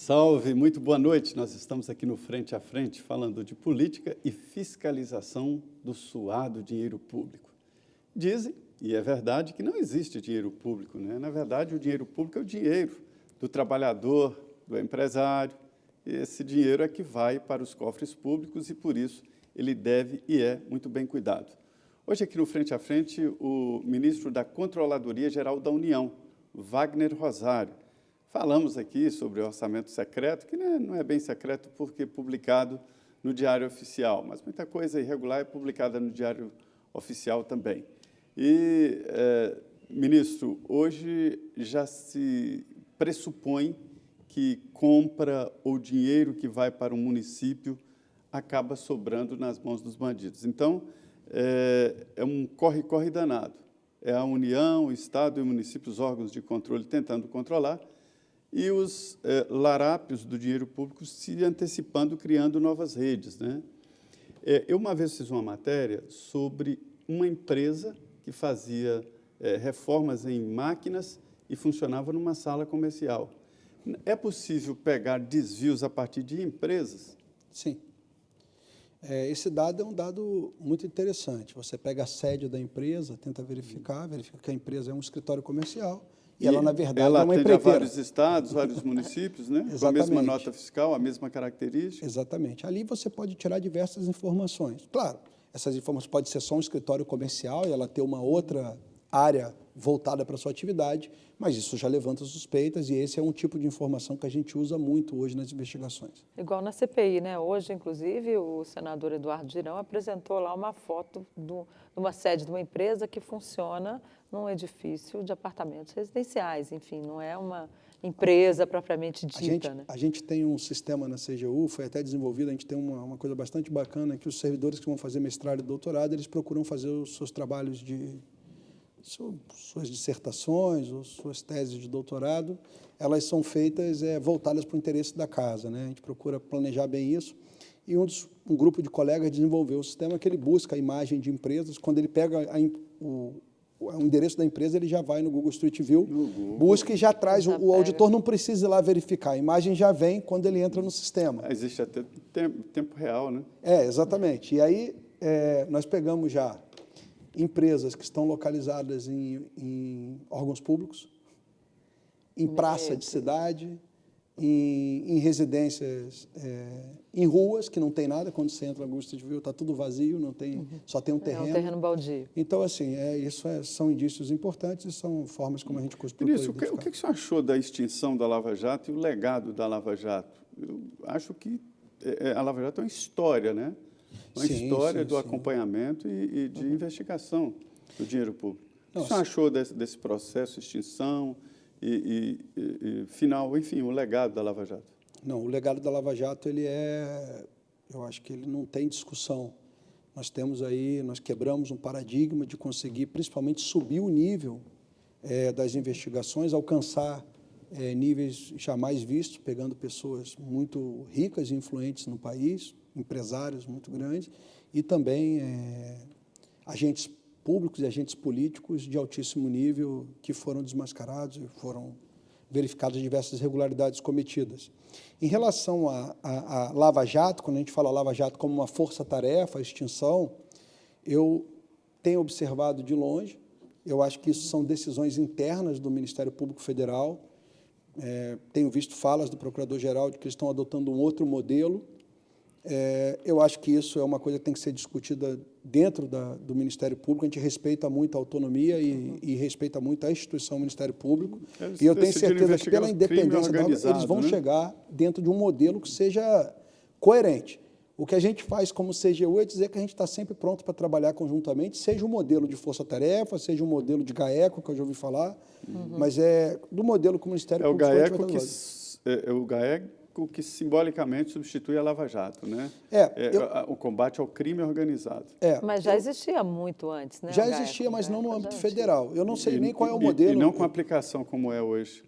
Salve, muito boa noite. Nós estamos aqui no Frente a Frente falando de política e fiscalização do suado dinheiro público. Dizem, e é verdade, que não existe dinheiro público, né? Na verdade, o dinheiro público é o dinheiro do trabalhador, do empresário. Esse dinheiro é que vai para os cofres públicos e, por isso, ele deve e é muito bem cuidado. Hoje, aqui no Frente a Frente, o ministro da Controladoria Geral da União, Wagner Rosário. Falamos aqui sobre o orçamento secreto, que não é bem secreto porque é publicado no Diário Oficial, mas muita coisa irregular é publicada no Diário Oficial também. E, ministro, hoje já se pressupõe que compra ou dinheiro que vai para o município acaba sobrando nas mãos dos bandidos. Então, é um corre-corre danado. É a União, o Estado e o município, os órgãos de controle tentando controlar, e os larápios do dinheiro público se antecipando, criando novas redes, né? Eu uma vez fiz uma matéria sobre uma empresa que fazia reformas em máquinas e funcionava numa sala comercial. É possível pegar desvios a partir de empresas? Sim. Esse dado é um dado muito interessante. Você pega a sede da empresa, tenta verifica que a empresa é um escritório comercial e ela, na verdade, ela é uma atende empreiteira. A vários estados, vários municípios, né? Com a mesma nota fiscal, a mesma característica. Exatamente. Ali você pode tirar diversas informações. Claro, essas informações podem ser só um escritório comercial e ela ter uma outra área voltada para a sua atividade, mas isso já levanta suspeitas e esse é um tipo de informação que a gente usa muito hoje nas investigações. Igual na CPI, né? Hoje, inclusive, o senador Eduardo Girão apresentou lá uma foto de uma sede de uma empresa que funciona num edifício de apartamentos residenciais, enfim, não é uma empresa propriamente dita, né? A gente tem um sistema na CGU, foi até desenvolvido, a gente tem uma coisa bastante bacana, que os servidores que vão fazer mestrado e doutorado, eles procuram fazer os seus trabalhos suas dissertações ou suas teses de doutorado, elas são feitas voltadas para o interesse da casa, né? A gente procura planejar bem isso. E um grupo de colegas desenvolveu um sistema que ele busca a imagem de empresas. Quando ele pega o endereço da empresa, ele já vai no Google Street View, busca e já traz. O auditor não precisa ir lá verificar. A imagem já vem quando ele entra no sistema. Existe até tempo real, né? Exatamente. E aí nós pegamos já empresas que estão localizadas em órgãos públicos, em praça de cidade, em residências, em ruas, que não tem nada. Quando você entra na Google Street View, está tudo vazio, não tem, só tem um terreno. É um terreno baldio. Então, assim, são indícios importantes e são formas como a gente costuma Ministro, o que o senhor achou da extinção da Lava Jato e o legado da Lava Jato? Eu acho que a Lava Jato é uma história, né? Uma história do acompanhamento e de investigação do dinheiro público. O que o senhor achou desse processo, extinção e final, enfim, o legado da Lava Jato? Não, o legado da Lava Jato, eu acho que ele não tem discussão. Nós quebramos um paradigma de conseguir, principalmente, subir o nível das investigações, alcançar níveis jamais vistos, pegando pessoas muito ricas e influentes no país, empresários muito grandes, e também agentes públicos e agentes políticos de altíssimo nível que foram desmascarados e foram verificadas diversas irregularidades cometidas. Em relação à Lava Jato, quando a gente fala Lava Jato como uma força-tarefa, extinção, eu tenho observado de longe, eu acho que isso são decisões internas do Ministério Público Federal, tenho visto falas do Procurador-Geral de que eles estão adotando um outro modelo. Eu acho que isso é uma coisa que tem que ser discutida dentro do Ministério Público. A gente respeita muito a autonomia e respeita muito a instituição do Ministério Público. E eu tenho certeza que, pela independência deles, eles vão chegar dentro de um modelo que seja coerente. O que a gente faz como CGU é dizer que a gente está sempre pronto para trabalhar conjuntamente, seja um modelo de força-tarefa, seja um modelo de GAECO, que eu já ouvi falar, mas do modelo que o Ministério Público... É o GAECO que simbolicamente substitui a Lava Jato, né? O combate ao crime organizado. Mas já existia muito antes, né? Já existia, mas não no âmbito federal. Eu não sei nem qual é o modelo. E não com aplicação como é hoje.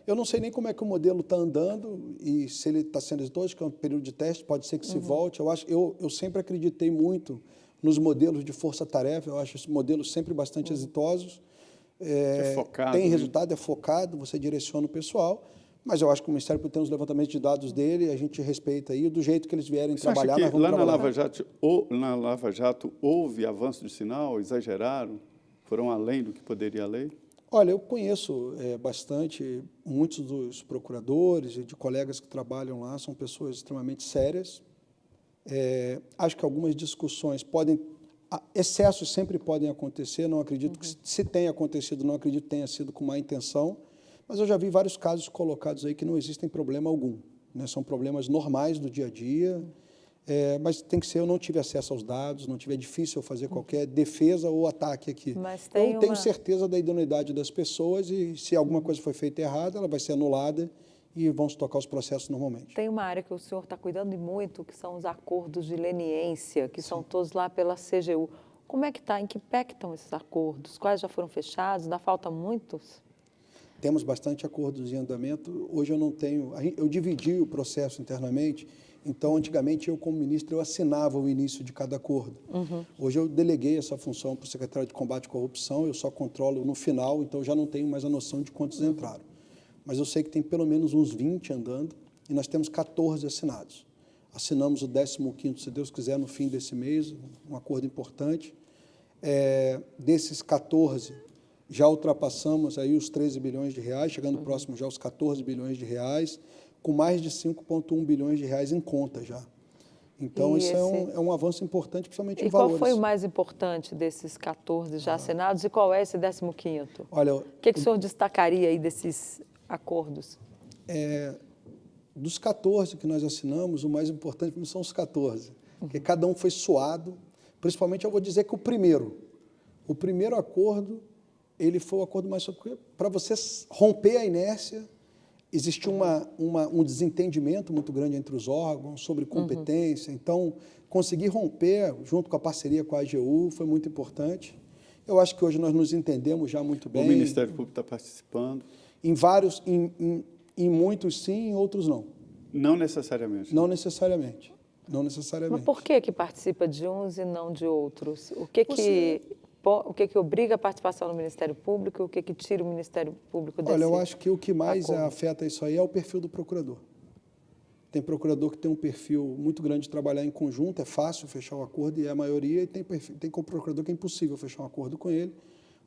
Eu não sei nem como é que o modelo está andando e se ele está sendo exitoso, que é um período de teste, pode ser que se volte. Eu sempre acreditei muito nos modelos de força-tarefa, eu acho esses modelos sempre bastante exitosos. É focado, tem resultado, é focado, você direciona o pessoal, Mas eu acho que o Ministério Público tem os levantamentos de dados dele, a gente respeita aí, do jeito que eles vierem Você acha trabalhar, que nós vamos lá na trabalhar. Na Lava Jato houve avanço de sinal, exageraram, foram além do que poderia a lei? Olha, eu conheço bastante, muitos dos procuradores e de colegas que trabalham lá, são pessoas extremamente sérias. Acho que algumas discussões excessos sempre podem acontecer, não acredito que, se tenha acontecido, não acredito que tenha sido com má intenção, mas eu já vi vários casos colocados aí que não existem problema algum, né? São problemas normais do dia a dia, mas tem que ser, eu não tive acesso aos dados, não tive, é difícil eu fazer qualquer defesa ou ataque aqui. Mas eu tenho certeza da idoneidade das pessoas e se alguma coisa foi feita errada, ela vai ser anulada e vão se tocar os processos normalmente. Tem uma área que o senhor está cuidando muito, que são os acordos de leniência, que são todos lá pela CGU. Como é que está? Em que pé que estão esses acordos? Quais já foram fechados? Ainda faltam muitos? Temos bastante acordos em andamento. Hoje eu não tenho... Eu dividi o processo internamente, então, antigamente, eu, como ministro, eu assinava o início de cada acordo. Hoje eu deleguei essa função para o secretário de Combate à Corrupção, eu só controlo no final, então eu já não tenho mais a noção de quantos entraram. Mas eu sei que tem pelo menos uns 20 andando e nós temos 14 assinados. Assinamos o 15º, se Deus quiser, no fim desse mês, um acordo importante. Desses 14, já ultrapassamos aí os 13 bilhões de reais, chegando próximo já aos 14 bilhões de reais, com mais de 5,1 bilhões de reais em conta já. Então, isso é um avanço importante, principalmente em valores. E qual foi o mais importante desses 14 já assinados e qual é esse 15º? Olha, o que o senhor destacaria aí desses acordos? Dos 14 que nós assinamos, o mais importante são os 14, porque cada um foi suado. Principalmente, eu vou dizer que o primeiro acordo, ele foi o acordo mais... Para você romper a inércia, existiu um desentendimento muito grande entre os órgãos sobre competência. Então, conseguir romper, junto com a parceria com a AGU, foi muito importante. Eu acho que hoje nós nos entendemos já muito bem. O Ministério Público está participando? Em vários, em muitos sim, em outros não. Não necessariamente? Não necessariamente. Não necessariamente. Mas por que participa de uns e não de outros? O que obriga a participação no Ministério Público e o que tira o Ministério Público desse Olha, eu acho que o que mais acordo? afeta isso aí é o perfil do procurador. Tem procurador que tem um perfil muito grande de trabalhar em conjunto, é fácil fechar um acordo e é a maioria, e tem procurador que é impossível fechar um acordo com ele,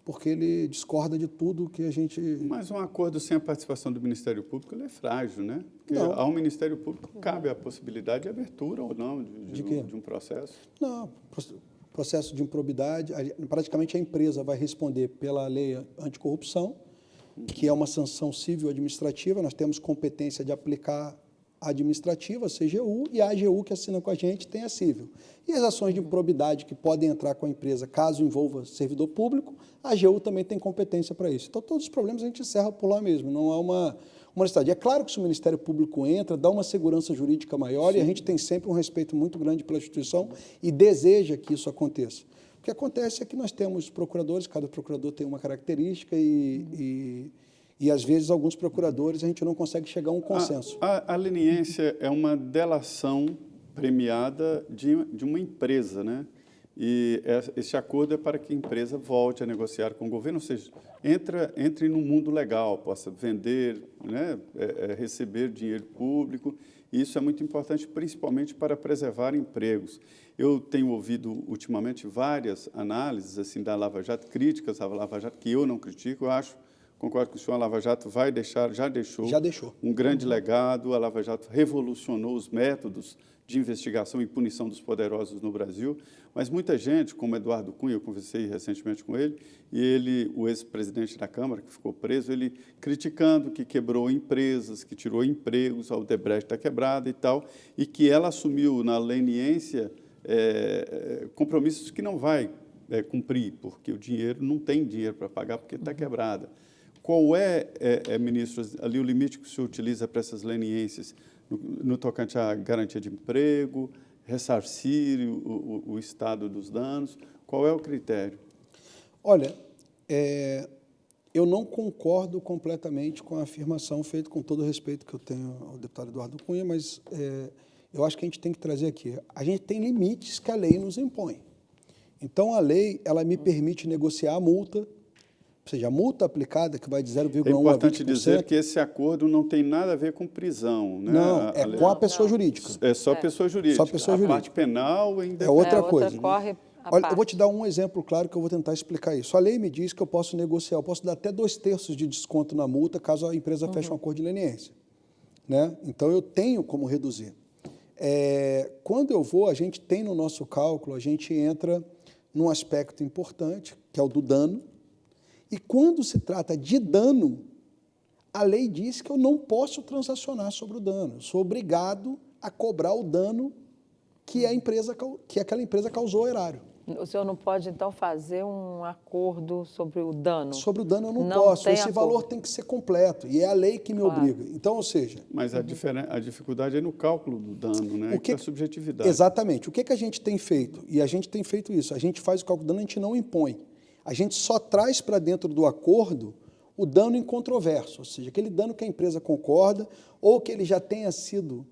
porque ele discorda de tudo que a gente... Mas um acordo sem a participação do Ministério Público ele é frágil, né? Porque Não. ao Ministério Público cabe a possibilidade de abertura ou não de um processo. Não, processo de improbidade, praticamente a empresa vai responder pela lei anticorrupção, que é uma sanção civil administrativa, nós temos competência de aplicar a administrativa, a CGU, e a AGU que assina com a gente tem a civil. E as ações de improbidade que podem entrar com a empresa, caso envolva servidor público, a AGU também tem competência para isso. Então, todos os problemas a gente encerra por lá mesmo, não há uma necessidade. É claro que se o Ministério Público entra, dá uma segurança jurídica maior. Sim. E a gente tem sempre um respeito muito grande pela instituição e deseja que isso aconteça. O que acontece é que nós temos procuradores, cada procurador tem uma característica e às vezes, alguns procuradores, a gente não consegue chegar a um consenso. A leniência é uma delação premiada de uma empresa, né? E esse acordo é para que a empresa volte a negociar com o governo, ou seja, entre no mundo legal, possa vender, né? Receber dinheiro público. E isso é muito importante, principalmente para preservar empregos. Eu tenho ouvido, ultimamente, várias análises assim, da Lava Jato, críticas à Lava Jato, que eu não critico, eu acho. Concordo que o senhor, a Lava Jato já deixou um grande legado. A Lava Jato revolucionou os métodos de investigação e punição dos poderosos no Brasil, mas muita gente, como Eduardo Cunha, eu conversei recentemente com ele, e ele, o ex-presidente da Câmara, que ficou preso, ele criticando que quebrou empresas, que tirou empregos, a Odebrecht está quebrada e tal, e que ela assumiu na leniência compromissos que não vai cumprir, porque o dinheiro não tem dinheiro para pagar, porque está quebrada. Qual ministro, ali o limite que o senhor utiliza para essas leniências no tocante à garantia de emprego, ressarcir o estado dos danos? Qual é o critério? Olha, eu não concordo completamente com a afirmação feita, com todo o respeito que eu tenho ao deputado Eduardo Cunha, mas eu acho que a gente tem que trazer aqui. A gente tem limites que a lei nos impõe. Então, a lei ela me permite negociar a multa, Ou seja, a multa aplicada, que vai de 0,1% É a 20%... importante dizer que esse acordo não tem nada a ver com prisão, né? Não, é com a pessoa jurídica. É só pessoa jurídica. Só pessoa a jurídica. parte penal ainda É outra coisa. Outra corre à Olha, parte. eu vou te dar um exemplo claro que eu vou tentar explicar isso. A lei me diz que eu posso negociar, eu posso dar até 2/3 de desconto na multa caso a empresa feche um acordo de leniência, né? Então, eu tenho como reduzir. Quando eu vou, a gente tem no nosso cálculo, a gente entra num aspecto importante, que é o do dano. E quando se trata de dano, a lei diz que eu não posso transacionar sobre o dano. Eu sou obrigado a cobrar o dano que aquela empresa causou ao erário. O senhor não pode, então, fazer um acordo sobre o dano? Sobre o dano eu não Não posso. tem Esse acordo. valor tem que ser completo. E é a lei que me Claro. obriga. Então, ou seja... Mas a dificuldade é no cálculo do dano, né? Que é a subjetividade. Exatamente. O que a gente tem feito? E a gente tem feito isso. A gente faz o cálculo do dano, a gente não impõe. A gente só traz para dentro do acordo o dano incontroverso, ou seja, aquele dano que a empresa concorda ou que ele já tenha sido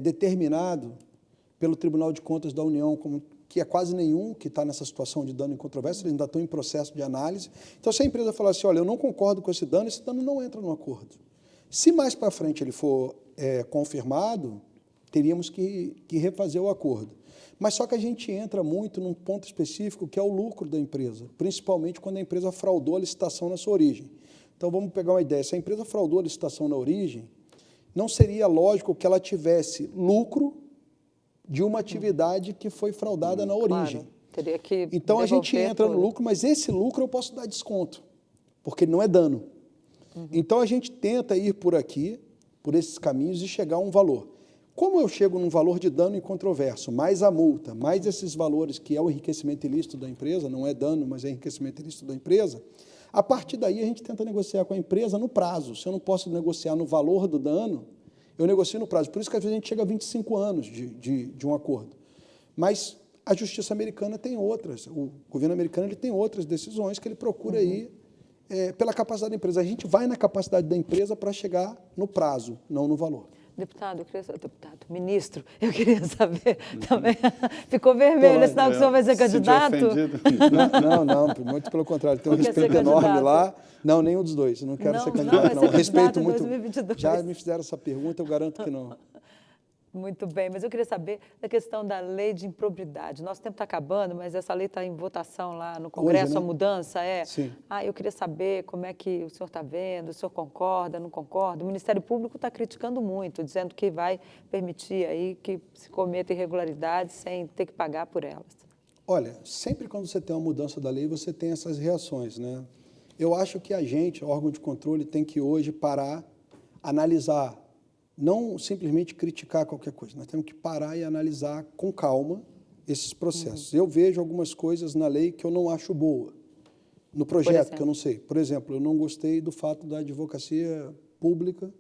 determinado pelo Tribunal de Contas da União, que é quase nenhum que está nessa situação de dano incontroverso, eles ainda estão em processo de análise. Então, se a empresa falar assim, olha, eu não concordo com esse dano não entra no acordo. Se mais para frente ele for confirmado, teríamos que refazer o acordo. Mas só que a gente entra muito num ponto específico, que é o lucro da empresa, principalmente quando a empresa fraudou a licitação na sua origem. Então, vamos pegar uma ideia. Se a empresa fraudou a licitação na origem, não seria lógico que ela tivesse lucro de uma atividade que foi fraudada na origem. Claro, teria que então, a gente devolver entra no tudo. lucro, mas esse lucro eu posso dar desconto, porque ele não é dano. Então, a gente tenta ir por aqui, por esses caminhos, e chegar a um valor. Como eu chego num valor de dano incontroverso, mais a multa, mais esses valores, que é o enriquecimento ilícito da empresa, não é dano, mas é enriquecimento ilícito da empresa, a partir daí a gente tenta negociar com a empresa no prazo. Se eu não posso negociar no valor do dano, eu negocio no prazo. Por isso que às vezes a gente chega a 25 anos de um acordo. Mas a justiça americana tem outras, o governo americano ele tem outras decisões que ele procura ir pela capacidade da empresa. A gente vai na capacidade da empresa para chegar no prazo, não no valor. Deputado, ministro, eu queria saber também. Ficou vermelho, é sinal que o senhor vai ser candidato? Não, muito pelo contrário. Tem um Quer ser respeito enorme candidato? lá. Não, nenhum dos dois. Eu não quero ser Não vai candidato, ser não. candidato Respeito em muito. 2022. Já me fizeram essa pergunta, eu garanto que não. Muito bem, mas eu queria saber da questão da lei de improbidade. Nosso tempo está acabando, mas essa lei está em votação lá no Congresso, Hoje, né? a mudança é... Sim. Eu queria saber como é que o senhor está vendo, o senhor concorda, não concorda? O Ministério Público está criticando muito, dizendo que vai permitir aí que se cometa irregularidades sem ter que pagar por elas. Olha, sempre quando você tem uma mudança da lei, você tem essas reações, né? Eu acho que a gente, órgão de controle, tem que hoje parar, analisar, não simplesmente criticar qualquer coisa. Nós temos que parar e analisar com calma esses processos. Eu vejo algumas coisas na lei que eu não acho boa. No projeto, que eu não sei. Por exemplo, eu não gostei do fato da advocacia pública,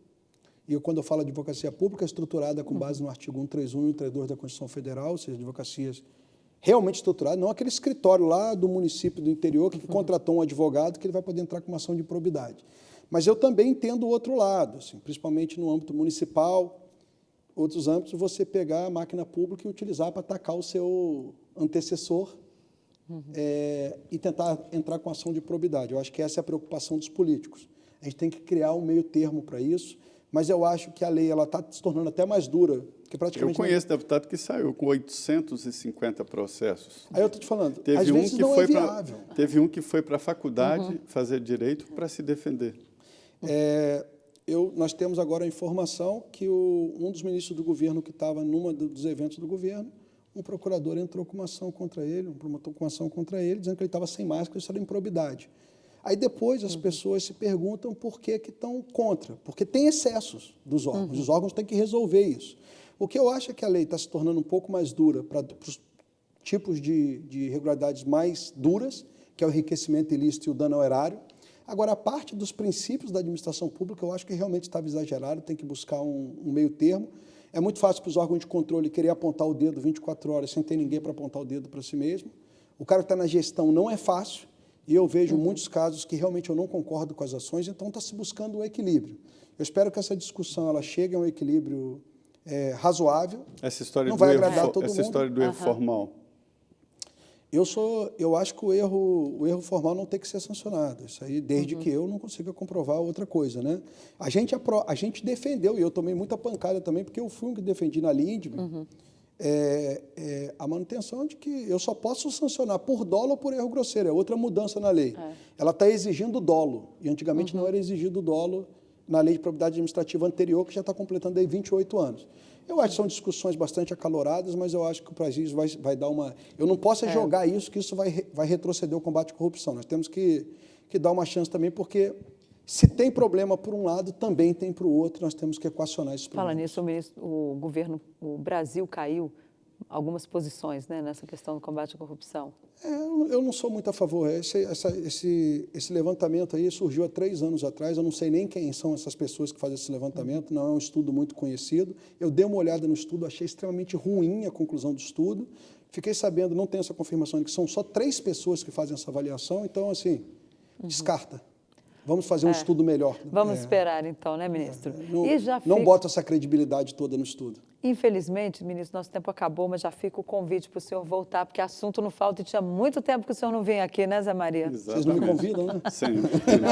e quando eu falo advocacia pública, estruturada com base no artigo 131 e 132 da Constituição Federal, ou seja, advocacias realmente estruturadas, não aquele escritório lá do município do interior que contratou um advogado que ele vai poder entrar com uma ação de improbidade. Mas eu também entendo o outro lado, assim, principalmente no âmbito municipal, outros âmbitos, você pegar a máquina pública e utilizar para atacar o seu antecessor e tentar entrar com ação de probidade. Eu acho que essa é a preocupação dos políticos. A gente tem que criar um meio termo para isso, mas eu acho que a lei está se tornando até mais dura. Que praticamente eu conheço deputado que saiu com 850 processos. Aí eu estou te falando, Teve às um vezes que não foi é viável. Teve um que foi para a faculdade fazer direito para se defender. Nós temos agora a informação que um dos ministros do governo que estava num dos eventos do governo, um procurador entrou com uma ação contra ele, um promotor com uma ação contra ele, dizendo que ele estava sem máscara, isso era improbidade. Aí depois as pessoas se perguntam por que estão contra, porque tem excessos dos órgãos, os órgãos têm que resolver isso. O que eu acho é que a lei está se tornando um pouco mais dura para os tipos de irregularidades mais duras, que é o enriquecimento ilícito e o dano ao erário. Agora, a parte dos princípios da administração pública, eu acho que realmente estava exagerado, tem que buscar um meio termo. É muito fácil para os órgãos de controle querer apontar o dedo 24 horas sem ter ninguém para apontar o dedo para si mesmo. O cara que está na gestão não é fácil, e eu vejo muitos casos que realmente eu não concordo com as ações, então está se buscando um equilíbrio. Eu espero que essa discussão ela chegue a um equilíbrio razoável. Essa história não do vai erro, agradar todo essa mundo. história do erro formal. Eu acho que o erro formal não tem que ser sancionado. Isso aí, desde que eu não consiga comprovar outra coisa, né? A gente defendeu, e eu tomei muita pancada também, porque eu fui um que defendi na Lindbe, a manutenção de que eu só posso sancionar por dolo ou por erro grosseiro, é outra mudança na lei. Ela está exigindo dolo, e antigamente não era exigido dolo na lei de probidade administrativa anterior, que já está completando aí 28 anos. Eu acho que são discussões bastante acaloradas, mas eu acho que o Brasil vai dar uma... Eu não posso jogar isso, que isso vai retroceder o combate à corrupção. Nós temos que dar uma chance também, porque se tem problema por um lado, também tem para o outro, nós temos que equacionar isso. Fala nisso, o Brasil caiu algumas posições, né, nessa questão do combate à corrupção. Eu não sou muito a favor. Esse levantamento aí surgiu há 3 anos atrás, eu não sei nem quem são essas pessoas que fazem esse levantamento, não é um estudo muito conhecido. Eu dei uma olhada no estudo, achei extremamente ruim a conclusão do estudo. Fiquei sabendo, não tenho essa confirmação, de que são só 3 pessoas que fazem essa avaliação, então, assim, descarta. Vamos fazer um estudo melhor. Vamos esperar, então, né, ministro? Não bota essa credibilidade toda no estudo. Infelizmente, ministro, nosso tempo acabou, mas já fica o convite para o senhor voltar, porque assunto não falta e tinha muito tempo que o senhor não vinha aqui, né, Zé Maria? Exatamente. Vocês não me convidam, né? Sempre.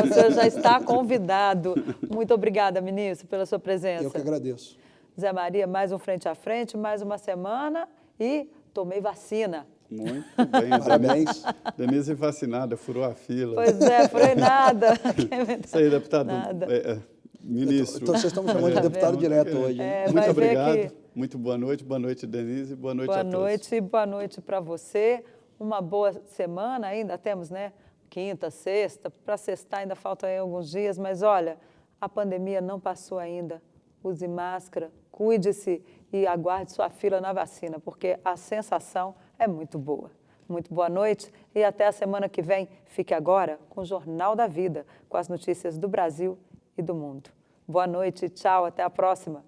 O senhor já está convidado. Muito obrigada, ministro, pela sua presença. Eu que agradeço. Zé Maria, mais um Frente a Frente, mais uma semana e tomei vacina. Muito bem. Parabéns. Denise vacinada, furou a fila. Pois é, furei nada. Isso aí, deputado. Nada. Ministro. Então, vocês estão me chamando de deputado direto hoje. Muito obrigado. Muito boa noite, Denise. Boa noite a todos. Boa noite para você. Uma boa semana ainda temos, né? Quinta, sexta. Para sextar ainda faltam aí alguns dias, mas olha, a pandemia não passou ainda. Use máscara, cuide-se e aguarde sua fila na vacina, porque a sensação é muito boa. Muito boa noite e até a semana que vem. Fique agora com o Jornal da Vida, com as notícias do Brasil e do mundo. Boa noite, tchau, até a próxima.